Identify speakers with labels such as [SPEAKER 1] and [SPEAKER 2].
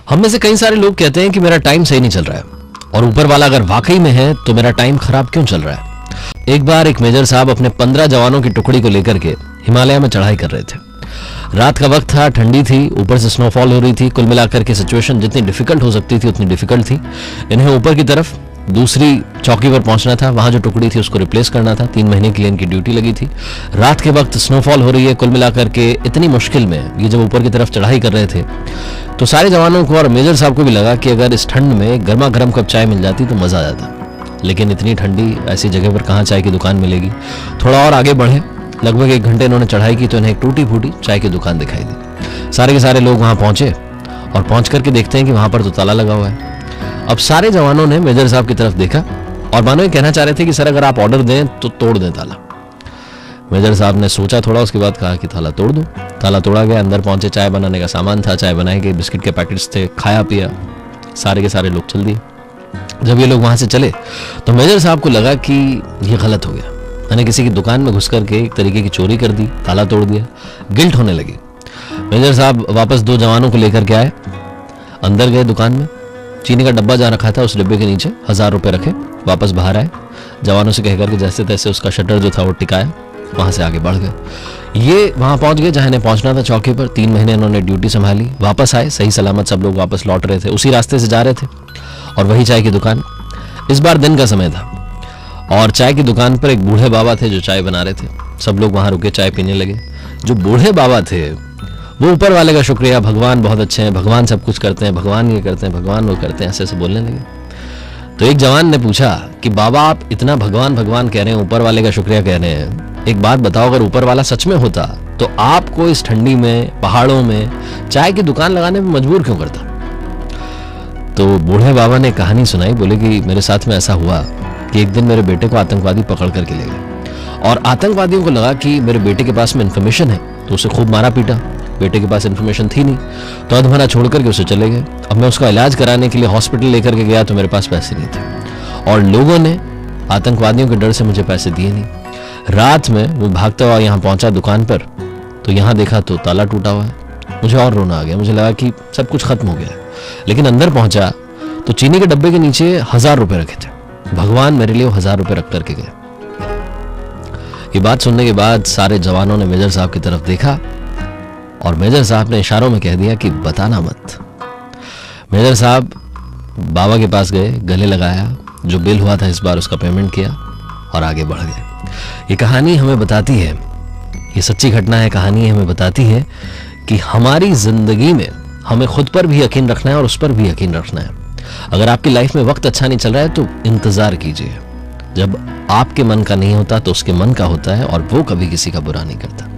[SPEAKER 1] हम में से कई सारे लोग कहते हैं कि मेरा टाइम सही नहीं चल रहा है, और ऊपर वाला अगर वाकई में है तो मेरा टाइम खराब क्यों चल रहा है। एक बार एक मेजर साहब अपने 15 जवानों की टुकड़ी को लेकर के हिमालय में चढ़ाई कर रहे थे। रात का वक्त था, ठंडी थी, ऊपर से स्नोफॉल हो रही थी। कुल मिलाकर के सिचुएशन जितनी डिफिकल्ट हो सकती थी उतनी डिफिकल्ट थी। इन्हें ऊपर की तरफ दूसरी चौकी पर पहुंचना था, वहां जो टुकड़ी थी उसको रिप्लेस करना था। 3 महीने के लिए इनकी ड्यूटी लगी थी। रात के वक्त स्नोफॉल हो रही है। कुल मिलाकर के इतनी मुश्किल में ये जब ऊपर की तरफ चढ़ाई कर रहे थे तो सारे जवानों को और मेजर साहब को भी लगा कि अगर इस ठंड में गर्मा गर्म कप चाय मिल जाती तो मजा आ जाता। लेकिन इतनी ठंडी ऐसी जगह पर कहाँ चाय की दुकान मिलेगी। थोड़ा और आगे बढ़े, लगभग 1 घंटे इन्होंने चढ़ाई की तो इन्हें एक टूटी फूटी चाय की दुकान दिखाई दी। सारे के सारे लोग वहां पहुंचे और पहुंच करके देखते हैं कि वहां पर तो ताला लगा हुआ है। अब सारे जवानों ने मेजर साहब की तरफ देखा और मानो ये कहना चाह रहे थे कि सर अगर आप ऑर्डर दें तो तोड़ दें ताला। मेजर साहब ने सोचा थोड़ा, उसके बाद कहा कि ताला तोड़ दो। ताला तोड़ा गया, अंदर पहुंचे, चाय बनाने का सामान था, चाय बनाई गई, बिस्किट के पैकेट्स थे, खाया पिया, सारे के सारे लोग चल दिए। जब ये लोग वहां से चले तो मेजर साहब को लगा कि ये गलत हो गया, मैंने किसी की दुकान में घुस करके एक तरीके की चोरी कर दी, ताला तोड़ दिया। गिल्ट होने लगी। मेजर साहब वापस 2 जवानों को लेकर के आए, अंदर गए दुकान में, चीनी का डब्बा जहाँ रखा था उस डब्बे के नीचे 1000 रुपए रखे, वापस बाहर आए, जवानों से कहकर के जैसे तैसे उसका शटर जो था वो टिकाया, वहां से आगे बढ़ गए। ये वहां पहुंच गए जहां इन्हें पहुंचना था, चौकी पर। 3 महीने इन्होंने ड्यूटी संभाली, वापस आए, सही सलामत सब लोग वापस लौट रहे थे, उसी रास्ते से जा रहे थे और वही चाय की दुकान। इस बार दिन का समय था और चाय की दुकान पर एक बूढ़े बाबा थे जो चाय बना रहे थे। सब लोग वहां रुके, चाय पीने लगे। जो बूढ़े बाबा थे वो ऊपर वाले का शुक्रिया, भगवान बहुत अच्छे हैं, भगवान सब कुछ करते हैं, भगवान ये करते हैं, भगवान वो करते हैं, ऐसे ऐसे बोलने लगे। तो एक जवान ने पूछा कि बाबा आप इतना भगवान भगवान कह रहे हैं, ऊपर वाले का शुक्रिया कह रहे हैं, एक बात बताओ अगर ऊपर वाला सच में होता तो आपको इस ठंडी में पहाड़ों में चाय की दुकान लगाने में मजबूर क्यों करता। तो बूढ़े बाबा ने कहानी सुनाई, बोले कि मेरे साथ में ऐसा हुआ कि एक दिन मेरे बेटे को आतंकवादी पकड़ करके ले गए और आतंकवादियों को लगा कि मेरे बेटे के पास में इंफॉर्मेशन है तो उसे खूब मारा पीटा। बेटे के पास इन्फॉर्मेशन थी नहीं तो अधमरा छोड़ करके उसे चले गए। अब मैं उसका इलाज कराने के लिए हॉस्पिटल लेकर के गया तो मेरे पास पैसे नहीं थे और लोगों ने आतंकवादियों के डर से मुझे पैसे दिए नहीं। रात में वो भागता हुआ यहाँ पहुंचा दुकान पर तो यहाँ देखा तो ताला टूटा हुआ है। मुझे और रोना आ गया, मुझे लगा कि सब कुछ खत्म हो गया। लेकिन अंदर पहुंचा तो चीनी के डब्बे के नीचे 1000 रुपए रखे थे। भगवान मेरे लिए 1000 रुपए रख करके गए। ये बात सुनने के बाद सारे जवानों ने मेजर साहब की तरफ देखा और मेजर साहब ने इशारों में कह दिया कि बताना मत। मेजर साहब बाबा के पास गए, गले लगाया, जो बिल हुआ था इस बार उसका पेमेंट किया और आगे बढ़ गए। ये कहानी हमें बताती है, ये सच्ची घटना है, कहानी हमें बताती है कि हमारी जिंदगी में हमें खुद पर भी यकीन रखना है और उस पर भी यकीन रखना है। अगर आपकी लाइफ में वक्त अच्छा नहीं चल रहा है तो इंतजार कीजिए। जब आपके मन का नहीं होता तो उसके मन का होता है और वो कभी किसी का बुरा नहीं करता।